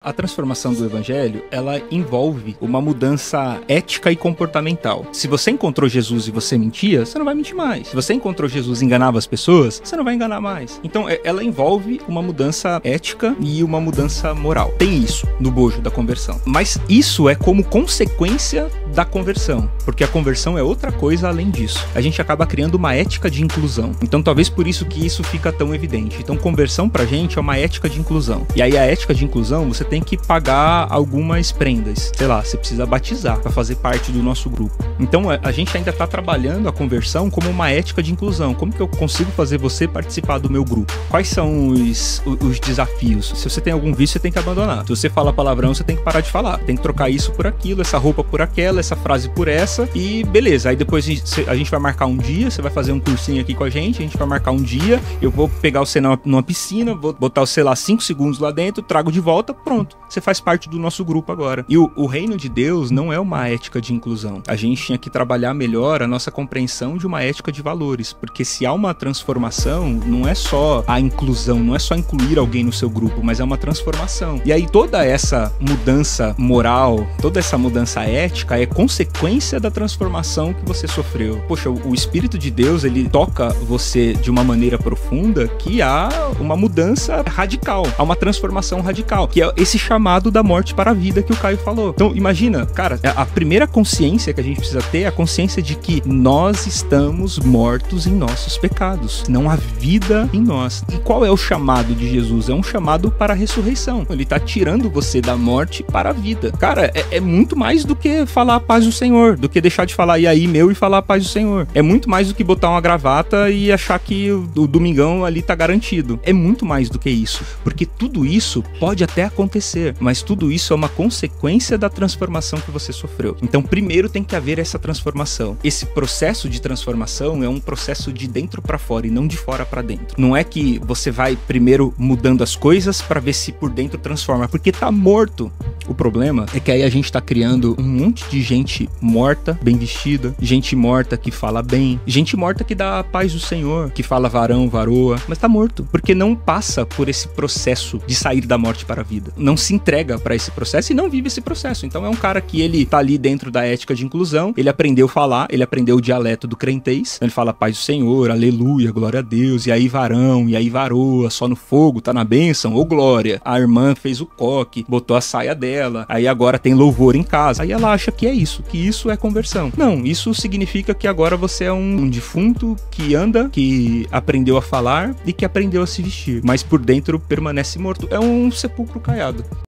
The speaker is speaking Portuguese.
A transformação do evangelho, ela envolve uma mudança ética e comportamental. Se você encontrou Jesus e você mentia, você não vai mentir mais. Se você encontrou Jesus e enganava as pessoas, você não vai enganar mais. Então, ela envolve uma mudança ética e uma mudança moral. Tem isso no bojo da conversão. Mas isso é como consequência da conversão, porque a conversão é outra coisa além disso. A gente acaba criando uma ética de inclusão. Então, talvez por isso que isso fica tão evidente. Então, conversão pra gente é uma ética de inclusão. E aí, a ética de inclusão, você tem que pagar algumas prendas. Sei lá, você precisa batizar para fazer parte do nosso grupo. Então, a gente ainda tá trabalhando a conversão como uma ética de inclusão. Como que eu consigo fazer você participar do meu grupo? Quais são os desafios? Se você tem algum vício, você tem que abandonar. Se você fala palavrão, você tem que parar de falar. Tem que trocar isso por aquilo, essa roupa por aquela, essa frase por essa, e beleza. Aí depois a gente vai marcar um dia, você vai fazer um cursinho aqui com a gente vai marcar um dia, eu vou pegar você numa piscina, vou botar você lá 5 segundos lá dentro, trago de volta, pronto. Você faz parte do nosso grupo agora. E o reino de Deus não é uma ética de inclusão. A gente tinha que trabalhar melhor a nossa compreensão de uma ética de valores, porque se há uma transformação, não é só a inclusão, não é só incluir alguém no seu grupo, mas é uma transformação. E aí toda essa mudança moral, toda essa mudança ética é consequência da transformação que você sofreu. Poxa, o Espírito de Deus, ele toca você de uma maneira profunda que há uma mudança radical, há uma transformação radical, que é esse chamado da morte para a vida que o Caio falou. Então, imagina, cara, a primeira consciência que a gente precisa ter é a consciência de que nós estamos mortos em nossos pecados. Não há vida em nós. E qual é o chamado de Jesus? É um chamado para a ressurreição. Ele tá tirando você da morte para a vida. Cara, é muito mais do que falar a paz do Senhor, do que deixar de falar e aí meu e falar a paz do Senhor. É muito mais do que botar uma gravata e achar que o domingão ali tá garantido. É muito mais do que isso. Porque tudo isso pode até acontecer, mas tudo isso é uma consequência da transformação que você sofreu. Então, primeiro tem que haver essa transformação. Esse processo de transformação é um processo de dentro para fora e não de fora para dentro. Não é que você vai primeiro mudando as coisas para ver se por dentro transforma, porque tá morto. O problema é que aí a gente tá criando um monte de gente morta, bem vestida, gente morta que fala bem, gente morta que dá a paz do Senhor, que fala varão, varoa, mas tá morto, porque não passa por esse processo de sair da morte para a vida. Não se entrega para esse processo e não vive esse processo. Então é um cara que ele tá ali dentro da ética de inclusão, ele aprendeu a falar, ele aprendeu o dialeto do crentez, ele fala paz do Senhor, aleluia, glória a Deus, e aí varão, e aí varoa, só no fogo, tá na bênção, ô glória. A irmã fez o coque, botou a saia dela, aí agora tem louvor em casa. Aí ela acha que é isso, que isso é conversão. Não, isso significa que agora você é um defunto que anda, que aprendeu a falar e que aprendeu a se vestir, mas por dentro permanece morto. É um sepulcro caiado.